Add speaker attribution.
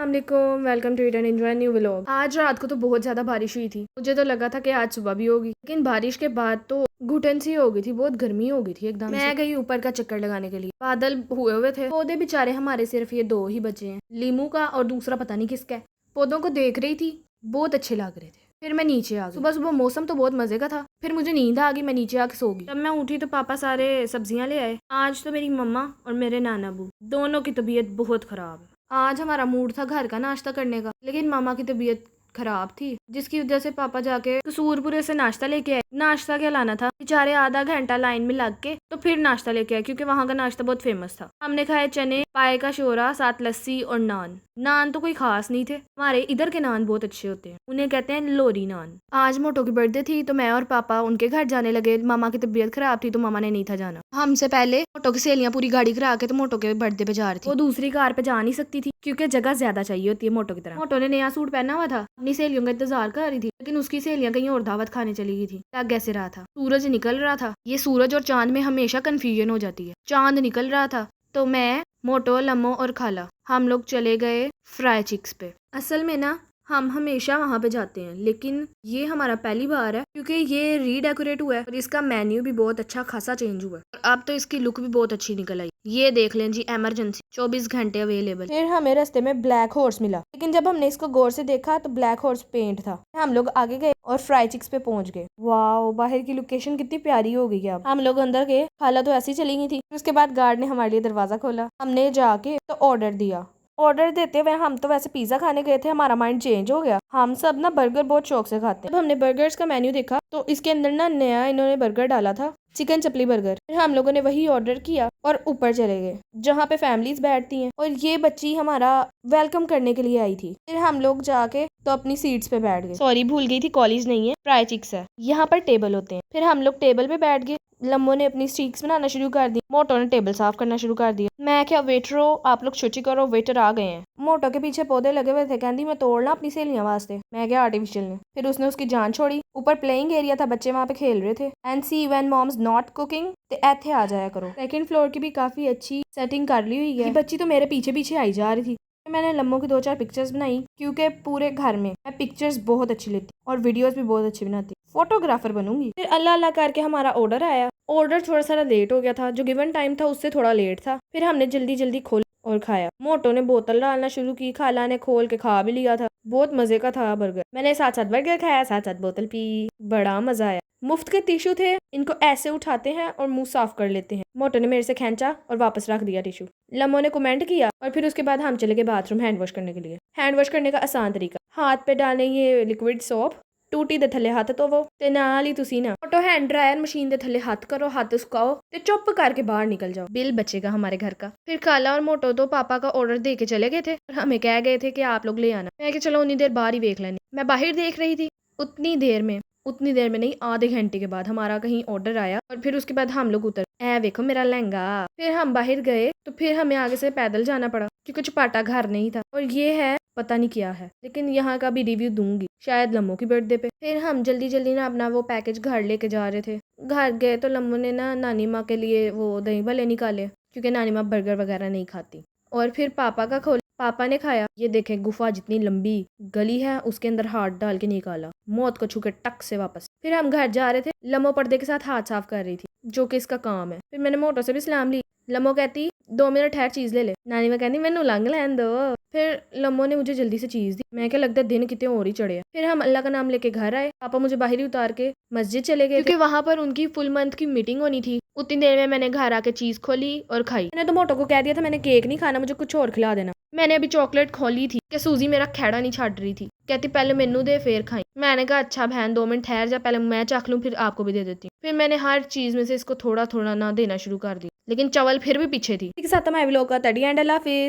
Speaker 1: अस्सलामुअलैकुम, welcome to eat and enjoy new vlog. आज रात को तो बहुत ज़्यादा बारिश हुई थी। मुझे तो लगा था कि आज सुबह भी होगी, लेकिन बारिश के बाद तो घुटन सी हो गई थी, बहुत गर्मी हो गई थी एकदम। मैं गई ऊपर का चक्कर लगाने के लिए। बादल हुए हुए थे, पौधे बेचारे हमारे सिर्फ ये 2 ही बचे हैं, लीमू का और दूसरा पता नहीं किसका है। पौधों को देख रही थी, बहुत अच्छे लग रहे थे। फिर मैं नीचे आ गई। सुबह सुबह मौसम तो बहुत मजे का था। फिर मुझे नींद आ गई, मैं नीचे आके सो गई। जब मैं उठी तो पापा सारे सब्जियां ले आए। आज तो मेरी मम्मा और मेरे नाना बू दोनों की तबीयत बहुत खराब है। आज हमारा मूड था घर का नाश्ता करने का, लेकिन मामा की तबीयत खराब थी, जिसकी वजह से पापा जाके कसूरपुरे से नाश्ता लेके आए। नाश्ता क्या लाना था, बेचारे आधा घंटा लाइन में लग के तो फिर नाश्ता लेके आए, क्योंकि वहाँ का नाश्ता बहुत फेमस था। हमने खाए चने, पाए का शोरा, साथ लस्सी और नान। नान तो कोई खास नहीं थे, हमारे इधर के नान बहुत अच्छे होते हैं, उन्हें कहते हैं लोरी नान। आज मोटो की बर्थडे थी तो मैं और पापा उनके घर जाने लगे। मामा की तबीयत खराब थी तो मामा ने नहीं था जाना। हमसे पहले मोटो की सहेलियां पूरी गाड़ी करा के तो मोटो के बर्थडे पे जा रही थी। वो दूसरी कार पे जा नहीं सकती थी क्योंकि जगह ज्यादा चाहिए होती है मोटो की तरह। मोटो ने नया सूट पहना हुआ था, अपनी सहेलियों का इंतजार कर रही थी, लेकिन उसकी सहेलियां कहीं और दावत खाने चली गई थी। लग कैसे रहा था, सूरज निकल रहा था। ये सूरज और चांद में हमेशा कंफ्यूजन हो जाती है। चांद निकल रहा था तो मैं, मोटो, लम्मो और खाला हम लोग चले गए फ्राई चिक्स पे। असल में ना हम हमेशा वहाँ पे जाते हैं, लेकिन ये हमारा पहली बार है क्योंकि ये रीडेकोरेट हुआ है और इसका मेन्यू भी बहुत अच्छा खासा चेंज हुआ है और अब तो इसकी लुक भी बहुत अच्छी निकल आई। ये देख लें जी, इमरजेंसी 24 घंटे अवेलेबल। फिर हमें रास्ते में ब्लैक हॉर्स मिला, लेकिन जब हमने इसको गौर से देखा तो ब्लैक हॉर्स पेंट था। हम लोग आगे गए और फ्राई चिक्स पे पहुंच गए। वाह, बाहर की लोकेशन कितनी प्यारी हो गई है। अब हम लोग अंदर गए, खाला तो ऐसी चली गई थी। उसके बाद गार्ड ने हमारे लिए दरवाजा खोला, हमने जाके तो ऑर्डर दिया। ऑर्डर देते हुए हम तो वैसे पिज्जा खाने गए थे, हमारा माइंड चेंज हो गया। हम सब ना बर्गर बहुत शौक से खाते हैं। जब हमने बर्गर्स का मेन्यू देखा तो इसके अंदर ना नया इन्होंने बर्गर डाला था, चिकन चपली बर्गर। फिर हम लोगों ने वही ऑर्डर किया और ऊपर चले गए जहाँ पे फैमिलीज बैठती हैं, और ये बच्ची हमारा वेलकम करने के लिए आई थी। फिर हम लोग जाके तो अपनी सीट्स पे बैठ गए। सॉरी, भूल गई थी, कॉलेज नहीं है, फ्राई चिक्स है। यहाँ पर टेबल होते हैं। फिर हम लोग टेबल पे बैठ गए। लम्बो ने अपनी स्टीक्स बनाना शुरू कर दी, मोटो ने टेबल साफ करना शुरू कर दिया। मैं क्या, वेटर हो आप लोग, छुट्टी करो, वेटर आ गए हैं। मोटो के पीछे पौधे लगे हुए थे, कहती मैं तोड़ना अपनी सहेलियां वास्ते। मैं क्या, आर्टिफिशियल ने। फिर उसने उसकी जान छोड़ी। ऊपर प्लेइंग एरिया था, बच्चे वहाँ पे खेल रहे थे। And see when mom's not cooking तो ऐथे आ जाया करो। सेकंड फ्लोर की भी काफी अच्छी सेटिंग कर ली हुई है। बच्ची तो मेरे पीछे पीछे आई जा रही थी। मैंने लम्बो की 2-4 पिक्चर्स बनाई, क्योंकि पूरे घर में मैं पिक्चर्स बहुत अच्छी लेती और वीडियोस भी बहुत अच्छी बनाती, फोटोग्राफर बनूंगी। फिर अल्लाह अल्लाह करके हमारा ऑर्डर आया। ऑर्डर थोड़ा सा लेट हो गया था, जो गिवन टाइम था उससे थोड़ा लेट था। फिर हमने जल्दी जल्दी खोल और खाया। मोटो ने बोतल डालना शुरू की, खाला ने खोल के खा भी लिया था। बहुत मजे का था बर्गर। मैंने साथ साथ बर्गर खाया, साथ साथ बोतल पी, बड़ा मजा आया। मुफ्त के टिश्यू थे, इनको ऐसे उठाते हैं और मुंह साफ कर लेते हैं। मोटो ने मेरे से खींचा और वापस रख दिया टिश्यू। लम्बो ने कमेंट किया और फिर उसके बाद हम चले गए बाथरूम हैंड वॉश करने के लिए। हैंड वॉश करने का आसान तरीका, हाथ पे डालने ये लिक्विड सोप, टूटी दे थले हत्थ धोवो ते नाल ही तुसी ना ऑटो हैंड ड्रायर मशीन दे थले हत्थ करो, हत्थ सुकाओ ते चुप करके बाहर निकल जाओ, बिल बचेगा हमारे घर का। फिर खाला और मोटो तो पापा का ऑर्डर दे के चले गए थे और हमें कह गए थे कि आप लोग ले आना। मैं कि चलो उन्नी देर बाहर ही देख लेनी। मैं बाहर देख रही थी। उतनी देर में नहीं, आधे घंटे के बाद हमारा कहीं ऑर्डर आया और फिर उसके बाद हम लोग उतर। ऐ देखो मेरा लहंगा। फिर हम बाहर गए तो फिर हमें आगे से पैदल जाना पड़ा क्योंकि चपाटा घर नहीं था, और ये है पता नहीं क्या है, लेकिन यहाँ का भी रिव्यू दूंगी शायद लम्बो की बर्थडे पे। फिर हम जल्दी जल्दी ना अपना वो पैकेज घर लेके जा रहे थे। घर गए तो लम्बो ने ना नानी माँ के लिए वो दही भल्ले निकाले, क्योंकि नानी माँ बर्गर वगैरह नहीं खाती। और फिर पापा का खोल, पापा ने खाया। ये देखे, गुफा जितनी लंबी गली है उसके अंदर हाथ डाल के निकाला, मौत को छू के टक से वापस। फिर हम घर जा रहे थे। लम्बो पर्दे के साथ हाथ साफ कर रही थी, जो कि इसका काम है। फिर मैंने मोटो से भी सलाम ली। लम्बो कहती 2 मिनट ठहर चीज ले ले। नानी माँ कहती मैनू लंघ लैन दो। फिर लम्बो ने मुझे जल्दी से चीज दी। मैं क्या, लगता है दिन कितने और ही चढ़े हैं। फिर हम अल्लाह का नाम लेके घर आए। पापा मुझे बाहर ही उतार के मस्जिद चले गए, क्योंकि वहां पर उनकी फुल मंथ की मीटिंग होनी थी। उतनी देर में मैंने घर आके चीज खोली और खाई। मैंने तो मोटो को कह दिया था मैंने केक नहीं खाना, मुझे कुछ और खिला देना। मैंने अभी चॉकलेट खोली थी कि सूजी मेरा खेड़ा नहीं छाड़ रही थी, कहती पहले मेनू दे फिर खाई। मैंने कहा अच्छा बहन 2 मिनट ठहर जा, पहले मैं चख लूं फिर आपको भी दे देती हूँ। फिर मैंने हर चीज में से इसको थोड़ा थोड़ा ना देना शुरू कर दिया, लेकिन चावल फिर भी पीछे थी। साथ हमारे व्लॉग का तड़ी एंड अल्लाह हाफिज।